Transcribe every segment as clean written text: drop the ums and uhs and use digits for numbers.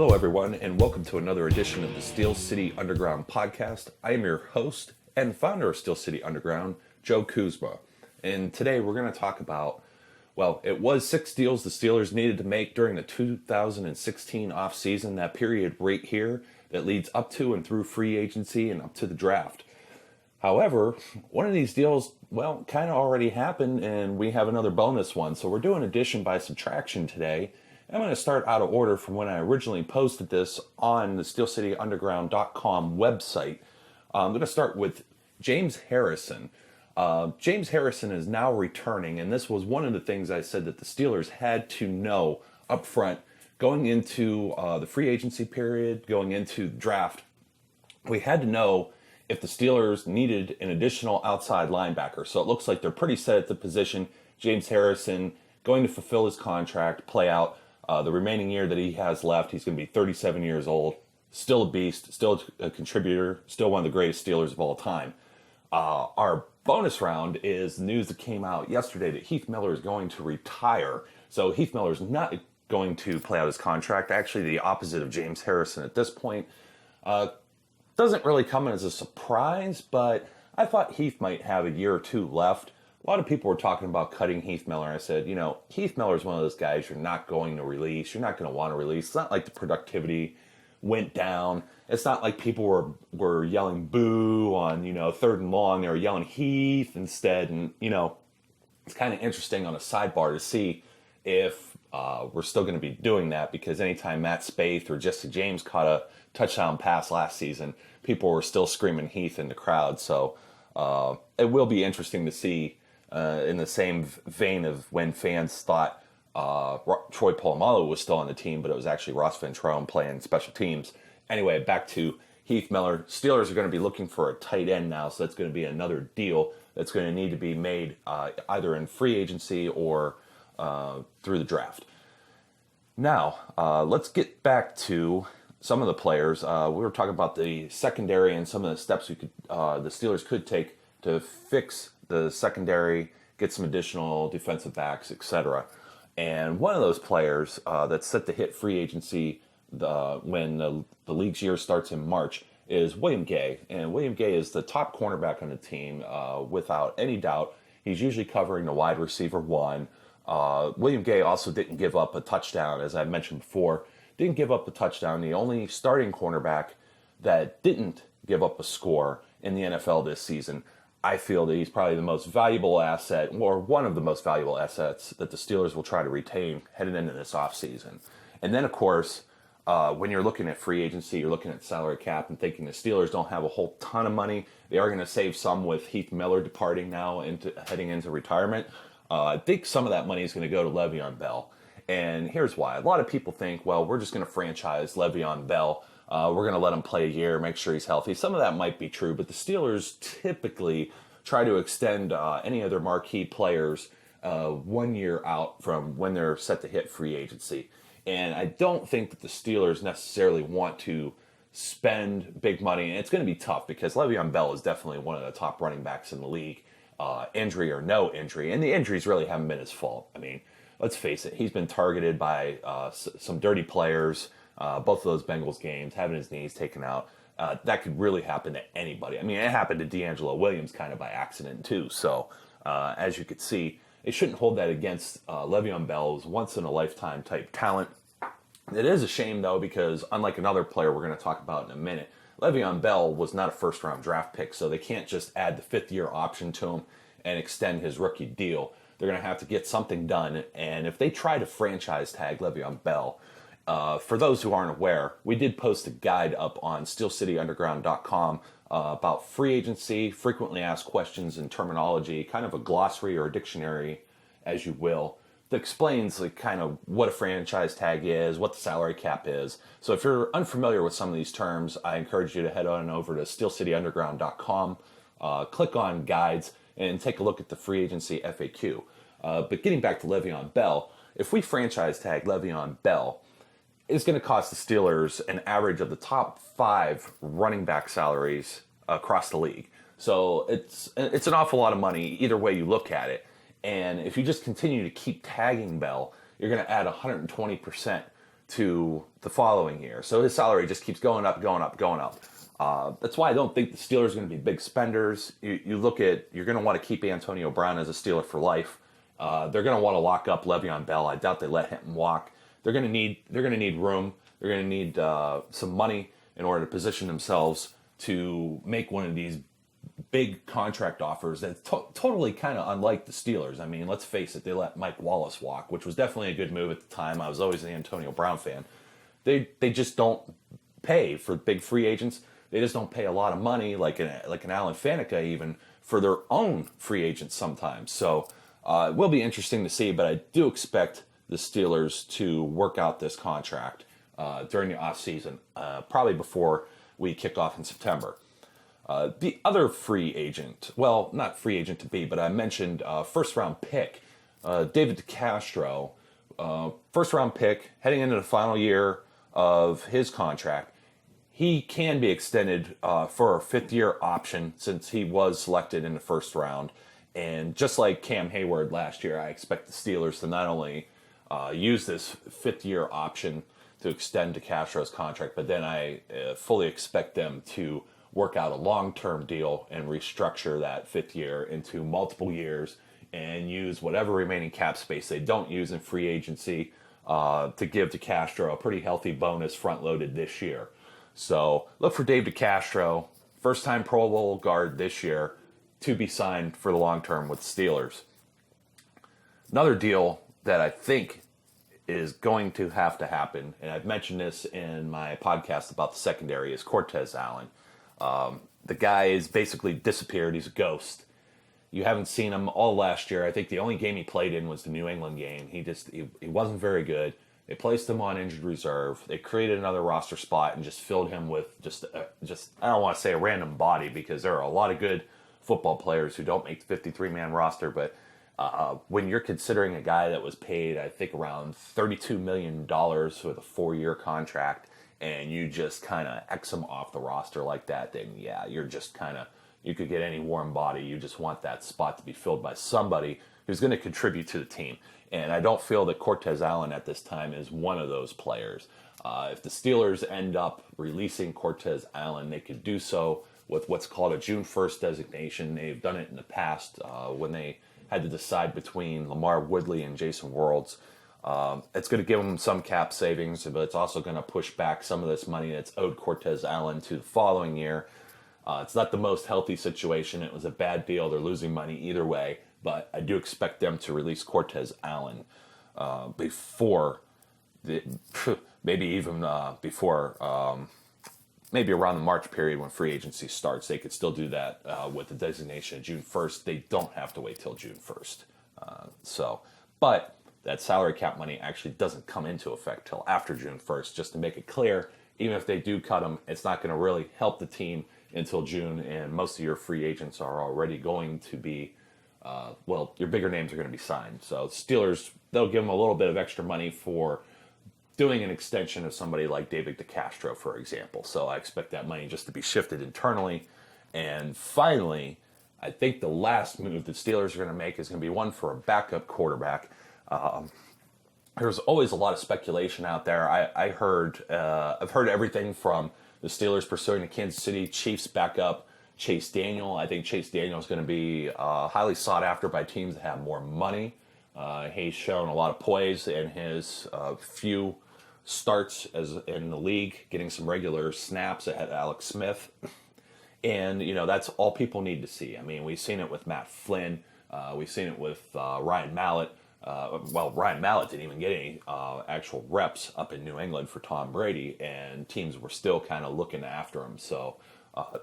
Hello, everyone, and welcome to another edition of the Steel City Underground podcast. I am your host and founder of Steel City Underground, Joe Kuzma. And today we're going to talk about, well, it was 6 deals the Steelers needed to make during the 2016 offseason, that period right here that leads up to and through free agency and up to the draft. However, one of these deals, well, kind of already happened, and we have another bonus one. So we're doing addition by subtraction today. I'm going to start out of order from when I originally posted this on the SteelCityUnderground.com website. I'm going to start with James Harrison. James Harrison is now returning, and this was one of the things I said that the Steelers had to know up front going into the free agency period, going into the draft. We had to know if the Steelers needed an additional outside linebacker. So it looks like they're pretty set at the position. James Harrison going to fulfill his contract, play out the remaining year that he has left. He's going to be 37 years old, still a beast, still a contributor, still one of the greatest Steelers of all time. Our bonus round is news that came out yesterday that Heath Miller is going to retire. So Heath Miller is not going to play out his contract. Actually, the opposite of James Harrison at this point. Doesn't really come as a surprise, but I thought Heath might have a year or two left. A lot of people were talking about cutting Heath Miller. I said, Heath Miller is one of those guys you're not going to release. You're not going to want to release. It's not like the productivity went down. It's not like people were yelling boo on, 3rd and long. They were yelling Heath instead. And, it's kind of interesting on a sidebar to see if we're still going to be doing that, because anytime Matt Spaeth or Jesse James caught a touchdown pass last season, people were still screaming Heath in the crowd. So it will be interesting to see in the same vein of when fans thought Troy Polamalu was still on the team, but it was actually Ross Ventrone playing special teams. Anyway, back to Heath Miller. Steelers are going to be looking for a tight end now, so that's going to be another deal that's going to need to be made either in free agency or through the draft. Now, let's get back to some of the players. We were talking about the secondary and some of the steps the Steelers could take to fix the secondary, get some additional defensive backs, etc. And one of those players that's set to hit free agency when the league's year starts in March is William Gay. And William Gay is the top cornerback on the team without any doubt. He's usually covering the wide receiver one. William Gay also didn't give up a touchdown, as I mentioned before. Didn't give up a touchdown. The only starting cornerback that didn't give up a score in the NFL this season. I feel that he's probably the most valuable asset, or one of the most valuable assets that the Steelers will try to retain heading into this offseason. And then, of course, when you're looking at free agency, you're looking at salary cap and thinking the Steelers don't have a whole ton of money. They are going to save some with Heath Miller departing now heading into retirement. I think some of that money is going to go to Le'Veon Bell. And here's why. A lot of people think, well, we're just going to franchise Le'Veon Bell. We're going to let him play a year, make sure he's healthy. Some of that might be true, but the Steelers typically try to extend any of their marquee players 1 year out from when they're set to hit free agency. And I don't think that the Steelers necessarily want to spend big money. And it's going to be tough because Le'Veon Bell is definitely one of the top running backs in the league, injury or no injury. And the injuries really haven't been his fault. I mean, let's face it, he's been targeted by some dirty players. Both of those Bengals games, having his knees taken out, that could really happen to anybody. I mean, it happened to D'Angelo Williams kind of by accident too. So as you could see, it shouldn't hold that against Le'Veon Bell's once-in-a-lifetime type talent. It is a shame, though, because unlike another player we're going to talk about in a minute, Le'Veon Bell was not a first-round draft pick, so they can't just add the fifth-year option to him and extend his rookie deal. They're going to have to get something done, and if they try to franchise tag Le'Veon Bell, for those who aren't aware, we did post a guide up on SteelCityUnderground.com about free agency, frequently asked questions and terminology, kind of a glossary or a dictionary, as you will, that explains like kind of what a franchise tag is, what the salary cap is. So if you're unfamiliar with some of these terms, I encourage you to head on over to SteelCityUnderground.com, click on guides, and take a look at the free agency FAQ. But getting back to Le'Veon Bell, if we franchise tag Le'Veon Bell, it's going to cost the Steelers an average of the top 5 running back salaries across the league. So it's an awful lot of money either way you look at it. And if you just continue to keep tagging Bell, you're going to add 120% to the following year. So his salary just keeps going up, going up, going up. That's why I don't think the Steelers are going to be big spenders. You're going to want to keep Antonio Brown as a Steeler for life. They're going to want to lock up Le'Veon Bell. I doubt they let him walk. They're going to need room. They're going to need some money in order to position themselves to make one of these big contract offers that's totally kind of unlike the Steelers. I mean, let's face it, they let Mike Wallace walk, which was definitely a good move at the time. I was always an Antonio Brown fan. They just don't pay for big free agents. They just don't pay a lot of money, like an Alan Faneca even, for their own free agents sometimes. So it will be interesting to see, but I do expect the Steelers to work out this contract during the offseason, probably before we kick off in September. The other free agent, well, not free agent to be, but I mentioned first-round pick, David DeCastro, first-round pick, heading into the final year of his contract. He can be extended for a fifth-year option since he was selected in the first round. And just like Cam Hayward last year, I expect the Steelers to not only use this fifth-year option to extend DeCastro's contract, but then I fully expect them to work out a long-term deal and restructure that fifth year into multiple years and use whatever remaining cap space they don't use in free agency to give DeCastro a pretty healthy bonus front-loaded this year. So look for Dave DeCastro, first-time Pro Bowl guard this year, to be signed for the long term with the Steelers. Another deal that I think is going to have to happen, and I've mentioned this in my podcast about the secondary, is Cortez Allen. The guy is basically disappeared. He's a ghost. You haven't seen him all last year. I think the only game he played in was the New England game. He wasn't very good. They placed him on injured reserve. They created another roster spot and just filled him with just I don't want to say a random body, because there are a lot of good football players who don't make the 53-man roster. But when you're considering a guy that was paid, I think, around $32 million with a 4-year contract, and you just kind of X him off the roster like that, then yeah, you're just kind of, you could get any warm body. You just want that spot to be filled by somebody who's going to contribute to the team. And I don't feel that Cortez Allen at this time is one of those players. If the Steelers end up releasing Cortez Allen, they could do so with what's called a June 1st designation. They've done it in the past when they had to decide between LaMarr Woodley and Jason Worlds. It's going to give them some cap savings, but it's also going to push back some of this money that's owed Cortez Allen to the following year. It's not the most healthy situation. It was a bad deal. They're losing money either way. But I do expect them to release Cortez Allen before, maybe around the March period when free agency starts. They could still do that with the designation of June 1st. They don't have to wait till June 1st. But that salary cap money actually doesn't come into effect till after June 1st. Just to make it clear, even if they do cut them, it's not going to really help the team until June, and most of your free agents are already going to be your bigger names are going to be signed. So Steelers, they'll give them a little bit of extra money for doing an extension of somebody like David DeCastro, for example. So I expect that money just to be shifted internally. And finally, I think the last move the Steelers are going to make is going to be one for a backup quarterback. There's always a lot of speculation out there. I've heard everything from the Steelers pursuing the Kansas City Chiefs backup, Chase Daniel. I think Chase Daniel is going to be highly sought after by teams that have more money. He's shown a lot of poise in his few starts in the league, getting some regular snaps ahead of Alex Smith. And, that's all people need to see. I mean, we've seen it with Matt Flynn. We've seen it with Ryan Mallett. Ryan Mallett didn't even get any actual reps up in New England for Tom Brady, and teams were still kind of looking after him. So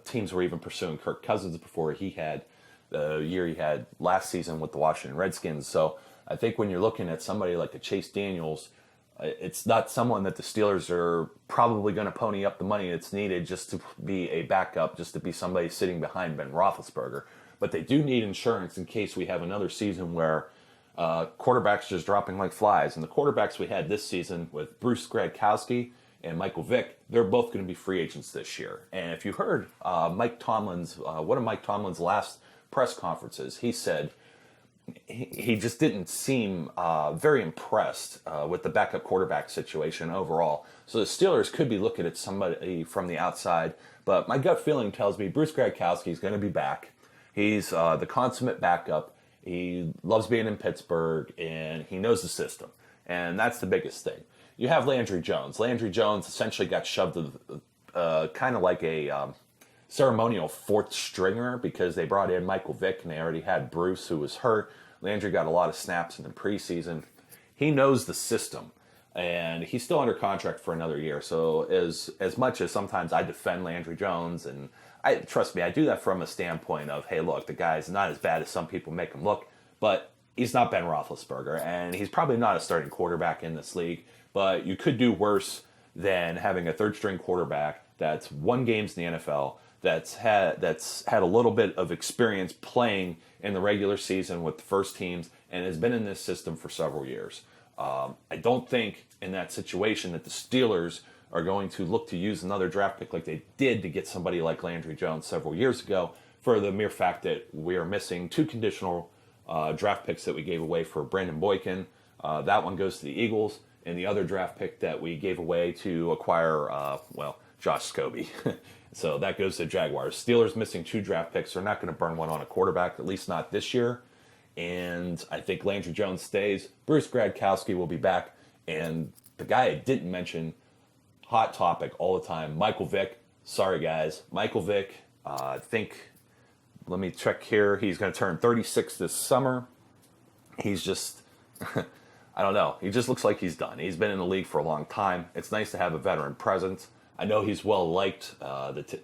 teams were even pursuing Kirk Cousins before he had the year he had last season with the Washington Redskins. So I think when you're looking at somebody like a Chase Daniels, it's not someone that the Steelers are probably going to pony up the money that's needed just to be a backup, just to be somebody sitting behind Ben Roethlisberger. But they do need insurance in case we have another season where quarterbacks just dropping like flies. And the quarterbacks we had this season with Bruce Gradkowski and Michael Vick, they're both going to be free agents this year. And if you heard one of Mike Tomlin's last press conferences, he said he just didn't seem very impressed with the backup quarterback situation overall. So the Steelers could be looking at somebody from the outside, but my gut feeling tells me Bruce Gradkowski is going to be back. He's the consummate backup. He loves being in Pittsburgh, and he knows the system, and that's the biggest thing. You have Landry Jones. Landry Jones essentially got shoved kind of like a ceremonial fourth stringer because they brought in Michael Vick and they already had Bruce, who was hurt. Landry got a lot of snaps in the preseason. He knows the system, and he's still under contract for another year. So as much as sometimes I defend Landry Jones, and trust me, I do that from a standpoint of, hey, look, the guy's not as bad as some people make him look, but he's not Ben Roethlisberger, and he's probably not a starting quarterback in this league. But you could do worse than having a third-string quarterback that's won games in the NFL, that's had a little bit of experience playing in the regular season with the first teams, and has been in this system for several years. I don't think in that situation that the Steelers are going to look to use another draft pick like they did to get somebody like Landry Jones several years ago, for the mere fact that we are missing 2 conditional draft picks that we gave away for Brandon Boykin. That one goes to the Eagles, and the other draft pick that we gave away to acquire, Josh Scobie. So that goes to Jaguars. Steelers missing 2 draft picks. They're not going to burn one on a quarterback, at least not this year. And I think Landry Jones stays. Bruce Gradkowski will be back. And the guy I didn't mention, hot topic all the time, Michael Vick. Sorry, guys. Michael Vick, I think, let me check here. He's going to turn 36 this summer. He's just... I don't know. He just looks like he's done. He's been in the league for a long time. It's nice to have a veteran presence. I know he's well liked.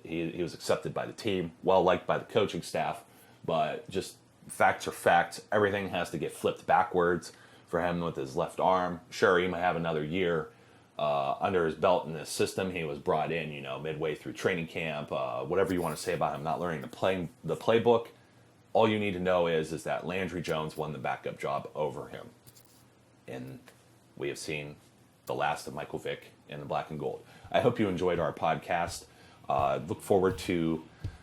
He was accepted by the team, well liked by the coaching staff. But just facts are facts. Everything has to get flipped backwards for him with his left arm. Sure, he might have another year under his belt in this system. He was brought in, midway through training camp. Whatever you want to say about him not learning the playbook, all you need to know is that Landry Jones won the backup job over him. And we have seen the last of Michael Vick in the black and gold. I hope you enjoyed our podcast. Look forward to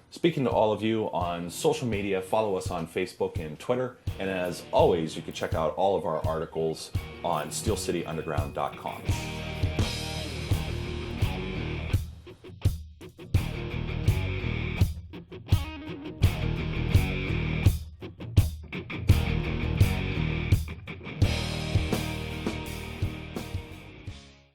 speaking to all of you on social media. Follow us on Facebook and Twitter. And as always, you can check out all of our articles on SteelCityUnderground.com.